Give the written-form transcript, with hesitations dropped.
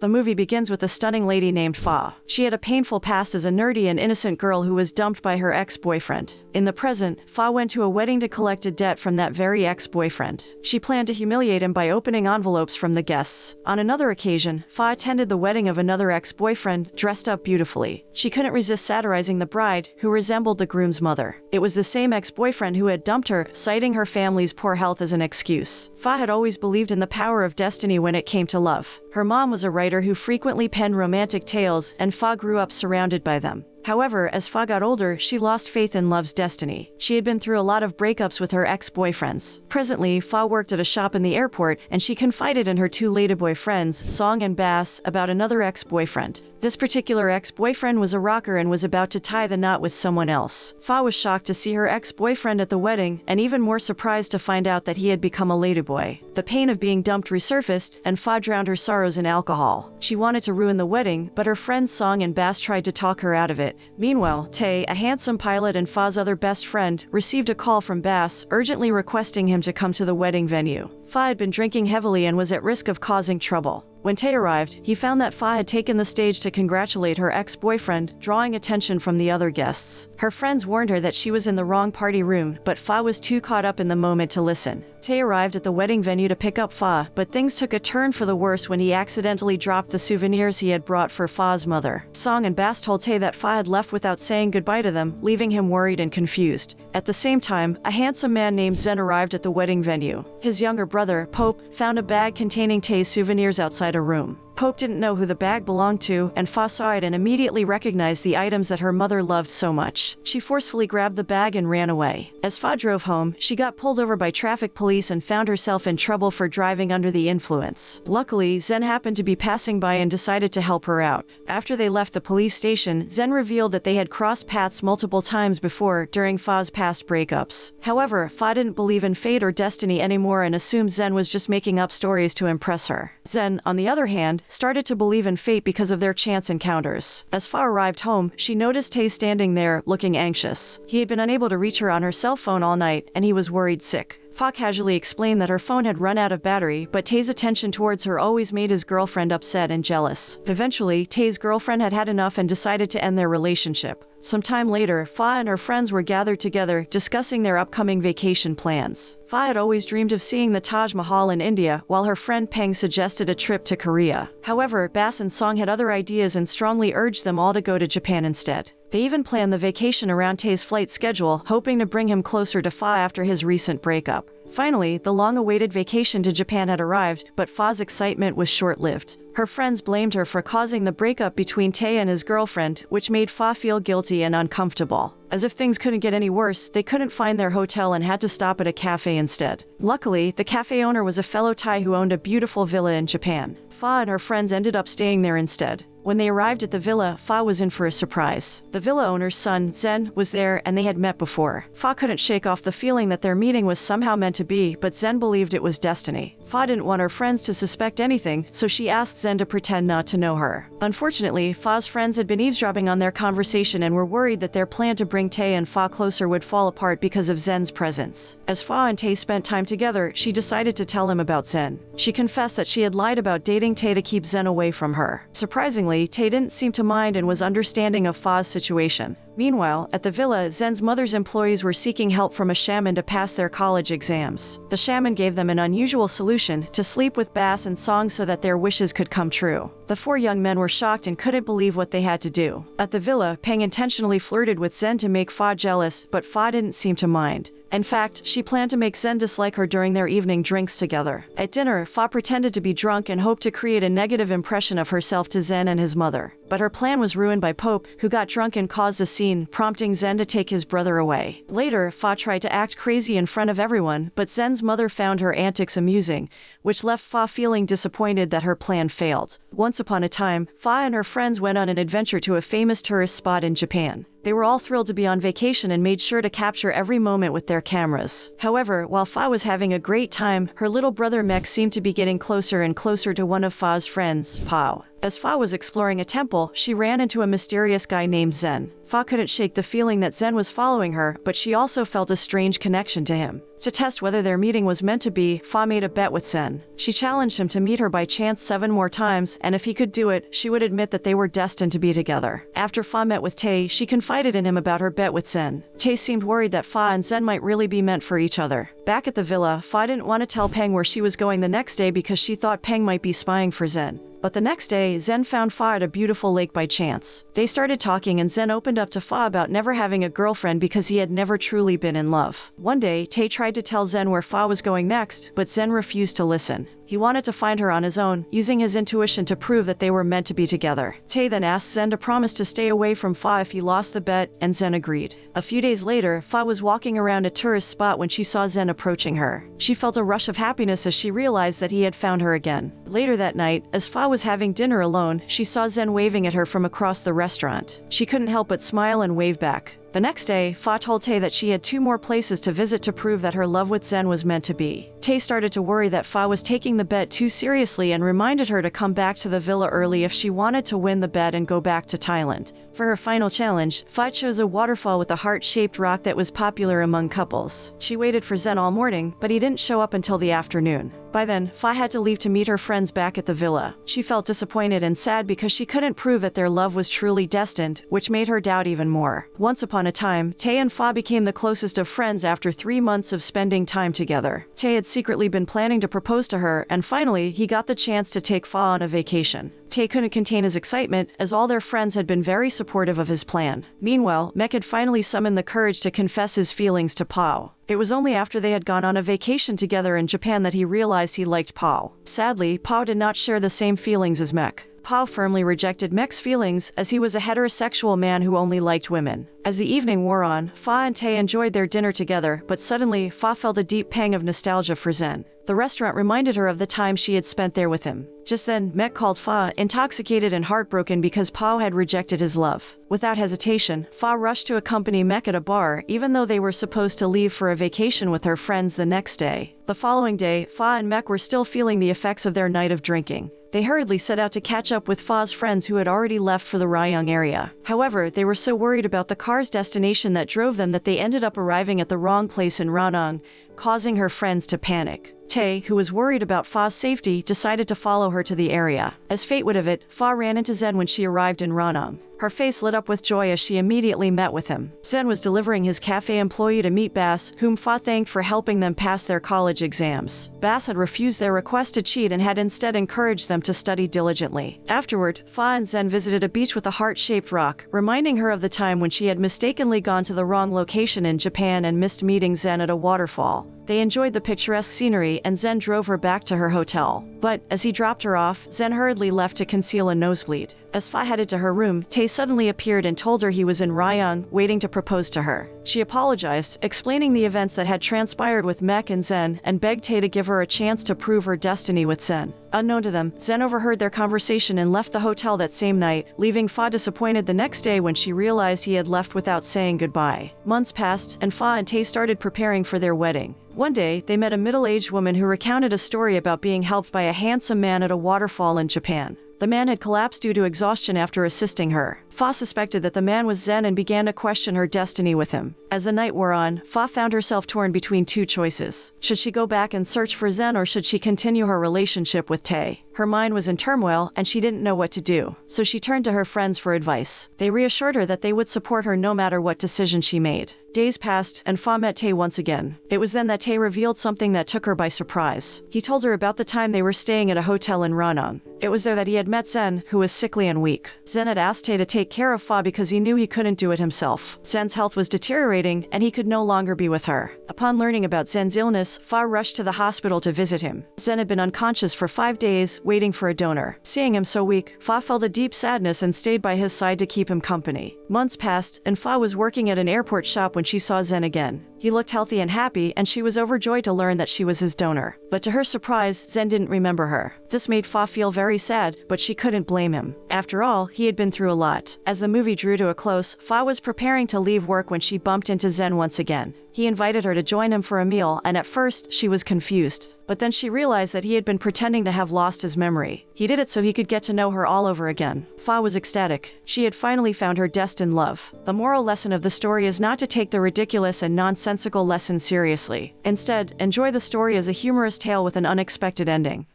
The movie begins with a stunning lady named Fa. She had a painful past as a nerdy and innocent girl who was dumped by her ex-boyfriend. In the present, Fa went to a wedding to collect a debt from that very ex-boyfriend. She planned to humiliate him by opening envelopes from the guests. On another occasion, Fa attended the wedding of another ex-boyfriend, dressed up beautifully. She couldn't resist satirizing the bride, who resembled the groom's mother. It was the same ex-boyfriend who had dumped her, citing her family's poor health as an excuse. Fa had always believed in the power of destiny when it came to love. Her mom was a writer who frequently penned romantic tales, and Fa grew up surrounded by them. However, as Fa got older, she lost faith in love's destiny. She had been through a lot of breakups with her ex-boyfriends. Presently, Fa worked at a shop in the airport, and she confided in her two ladyboy friends, Song and Bass, about another ex-boyfriend. This particular ex-boyfriend was a rocker and was about to tie the knot with someone else. Fa was shocked to see her ex-boyfriend at the wedding, and even more surprised to find out that he had become a ladyboy. The pain of being dumped resurfaced, and Fa drowned her sorrows in alcohol. She wanted to ruin the wedding, but her friends Song and Bass tried to talk her out of it. Meanwhile, Tae, a handsome pilot and Fa's other best friend, received a call from Bass, urgently requesting him to come to the wedding venue. Fa had been drinking heavily and was at risk of causing trouble. When Tae arrived, he found that Fa had taken the stage to congratulate her ex-boyfriend, drawing attention from the other guests. Her friends warned her that she was in the wrong party room, but Fa was too caught up in the moment to listen. Tae arrived at the wedding venue to pick up Fa, but things took a turn for the worse when he accidentally dropped the souvenirs he had brought for Fa's mother. Song and Bass told Tae that Fa had left without saying goodbye to them, leaving him worried and confused. At the same time, a handsome man named Zen arrived at the wedding venue. His younger brother, Pope, found a bag containing Tae's souvenirs outside a room. Pope didn't know who the bag belonged to, and Fa saw it and immediately recognized the items that her mother loved so much. She forcefully grabbed the bag and ran away. As Fa drove home, she got pulled over by traffic police and found herself in trouble for driving under the influence. Luckily, Zen happened to be passing by and decided to help her out. After they left the police station, Zen revealed that they had crossed paths multiple times before during Fa's past breakups. However, Fa didn't believe in fate or destiny anymore and assumed Zen was just making up stories to impress her. Zen, on the other hand, started to believe in fate because of their chance encounters. As Fa arrived home, she noticed Tae standing there, looking anxious. He had been unable to reach her on her cell phone all night, and he was worried sick. Fa casually explained that her phone had run out of battery, but Tae's attention towards her always made his girlfriend upset and jealous. Eventually, Tae's girlfriend had had enough and decided to end their relationship. Some time later, Fa and her friends were gathered together, discussing their upcoming vacation plans. Fa had always dreamed of seeing the Taj Mahal in India, while her friend Peng suggested a trip to Korea. However, Bass and Song had other ideas and strongly urged them all to go to Japan instead. They even planned the vacation around Tae's flight schedule, hoping to bring him closer to Fa after his recent breakup. Finally, the long-awaited vacation to Japan had arrived, but Fa's excitement was short-lived. Her friends blamed her for causing the breakup between Tae and his girlfriend, which made Fa feel guilty and uncomfortable. As if things couldn't get any worse, they couldn't find their hotel and had to stop at a cafe instead. Luckily, the cafe owner was a fellow Thai who owned a beautiful villa in Japan. Fa and her friends ended up staying there instead. When they arrived at the villa, Fa was in for a surprise. The villa owner's son, Zen, was there and they had met before. Fa couldn't shake off the feeling that their meeting was somehow meant to be, but Zen believed it was destiny. Fa didn't want her friends to suspect anything, so she asked Zen to pretend not to know her. Unfortunately, Fa's friends had been eavesdropping on their conversation and were worried that their plan to bring Tae and Fa closer would fall apart because of Zen's presence. As Fa and Tae spent time together, she decided to tell him about Zen. She confessed that she had lied about dating Tae to keep Zen away from her. Surprisingly, Tae didn't seem to mind and was understanding of Fa's situation. Meanwhile, at the villa, Zen's mother's employees were seeking help from a shaman to pass their college exams. The shaman gave them an unusual solution: to sleep with Bass and Song so that their wishes could come true. The four young men were shocked and couldn't believe what they had to do. At the villa, Peng intentionally flirted with Zen to make Fa jealous, but Fa didn't seem to mind. In fact, she planned to make Zen dislike her during their evening drinks together. At dinner, Fa pretended to be drunk and hoped to create a negative impression of herself to Zen and his mother. But her plan was ruined by Pope, who got drunk and caused a scene, prompting Zen to take his brother away. Later, Fa tried to act crazy in front of everyone, but Zen's mother found her antics amusing, which left Fa feeling disappointed that her plan failed. Once upon a time, Fa and her friends went on an adventure to a famous tourist spot in Japan. They were all thrilled to be on vacation and made sure to capture every moment with their cameras. However, while Fa was having a great time, her little brother Mek seemed to be getting closer and closer to one of Fa's friends, Pao. As Fa was exploring a temple, she ran into a mysterious guy named Zen. Fa couldn't shake the feeling that Zen was following her, but she also felt a strange connection to him. To test whether their meeting was meant to be, Fa made a bet with Zen. She challenged him to meet her by chance 7 more times, and if he could do it, she would admit that they were destined to be together. After Fa met with Tae, she confided in him about her bet with Zen. Tae seemed worried that Fa and Zen might really be meant for each other. Back at the villa, Fa didn't want to tell Peng where she was going the next day because she thought Peng might be spying for Zen. But the next day, Zen found Fa at a beautiful lake by chance. They started talking and Zen opened up to Fa about never having a girlfriend because he had never truly been in love. One day, Tae tried to tell Zen where Fa was going next, but Zen refused to listen. He wanted to find her on his own, using his intuition to prove that they were meant to be together. Tae then asked Zen to promise to stay away from Fa if he lost the bet, and Zen agreed. A few days later, Fa was walking around a tourist spot when she saw Zen approaching her. She felt a rush of happiness as she realized that he had found her again. Later that night, as Fa was having dinner alone, she saw Zen waving at her from across the restaurant. She couldn't help but smile and wave back. The next day, Fa told Tae that she had 2 more places to visit to prove that her love with Zen was meant to be. Tae started to worry that Fa was taking the bet too seriously and reminded her to come back to the villa early if she wanted to win the bet and go back to Thailand. For her final challenge, Fa chose a waterfall with a heart-shaped rock that was popular among couples. She waited for Zen all morning, but he didn't show up until the afternoon. By then, Fa had to leave to meet her friends back at the villa. She felt disappointed and sad because she couldn't prove that their love was truly destined, which made her doubt even more. Once upon a time, Tae and Fa became the closest of friends after 3 months of spending time together. Tae had secretly been planning to propose to her, and finally, he got the chance to take Fa on a vacation. Tae couldn't contain his excitement, as all their friends had been very supportive of his plan. Meanwhile, Mek had finally summoned the courage to confess his feelings to Pao. It was only after they had gone on a vacation together in Japan that he realized he liked Pao. Sadly, Pao did not share the same feelings as Mek. Pao firmly rejected Mek's feelings as he was a heterosexual man who only liked women. As the evening wore on, Fa and Tae enjoyed their dinner together, but suddenly, Fa felt a deep pang of nostalgia for Zen. The restaurant reminded her of the time she had spent there with him. Just then, Mek called Fa, intoxicated and heartbroken because Pao had rejected his love. Without hesitation, Fa rushed to accompany Mek at a bar, even though they were supposed to leave for a vacation with her friends the next day. The following day, Fa and Mek were still feeling the effects of their night of drinking. They hurriedly set out to catch up with Fa's friends who had already left for the Rayong area. However, they were so worried about the car's destination that drove them that they ended up arriving at the wrong place in Ranong, causing her friends to panic. Tae, who was worried about Fa's safety, decided to follow her to the area. As fate would have it, Fa ran into Zen when she arrived in Ranong. Her face lit up with joy as she immediately met with him. Zen was delivering his cafe employee to meet Bass, whom Fa thanked for helping them pass their college exams. Bass had refused their request to cheat and had instead encouraged them to study diligently. Afterward, Fa and Zen visited a beach with a heart-shaped rock, reminding her of the time when she had mistakenly gone to the wrong location in Japan and missed meeting Zen at a waterfall. They enjoyed the picturesque scenery and Zen drove her back to her hotel. But, as he dropped her off, Zen hurriedly left to conceal a nosebleed. As Fa headed to her room, Tae suddenly appeared and told her he was in Rayong, waiting to propose to her. She apologized, explaining the events that had transpired with Mek and Zen, and begged Tae to give her a chance to prove her destiny with Zen. Unknown to them, Zen overheard their conversation and left the hotel that same night, leaving Fa disappointed the next day when she realized he had left without saying goodbye. Months passed, and Fa and Tae started preparing for their wedding. One day, they met a middle-aged woman who recounted a story about being helped by a handsome man at a waterfall in Japan. The man had collapsed due to exhaustion after assisting her. Fa suspected that the man was Zen and began to question her destiny with him. As the night wore on, Fa found herself torn between 2 choices. Should she go back and search for Zen or should she continue her relationship with Tae? Her mind was in turmoil and she didn't know what to do, so she turned to her friends for advice. They reassured her that they would support her no matter what decision she made. Days passed, and Fa met Tae once again. It was then that Tae revealed something that took her by surprise. He told her about the time they were staying at a hotel in Ranong. It was there that he had met Zen, who was sickly and weak. Zen had asked Tae to take care of Fa because he knew he couldn't do it himself. Zen's health was deteriorating, and he could no longer be with her. Upon learning about Zen's illness, Fa rushed to the hospital to visit him. Zen had been unconscious for 5 days, waiting for a donor. Seeing him so weak, Fa felt a deep sadness and stayed by his side to keep him company. Months passed, and Fa was working at an airport shop when she saw Zen again. He looked healthy and happy, and she was overjoyed to learn that she was his donor. But to her surprise, Zen didn't remember her. This made Fa feel very sad, but she couldn't blame him. After all, he had been through a lot. stopped. As the movie drew to a close, Fa was preparing to leave work when she bumped into Zen once again. He invited her to join him for a meal, and at first, she was confused. But then she realized that he had been pretending to have lost his memory. He did it so he could get to know her all over again. Fa was ecstatic. She had finally found her destined love. The moral lesson of the story is not to take the ridiculous and nonsensical lessons seriously. Instead, enjoy the story as a humorous tale with an unexpected ending.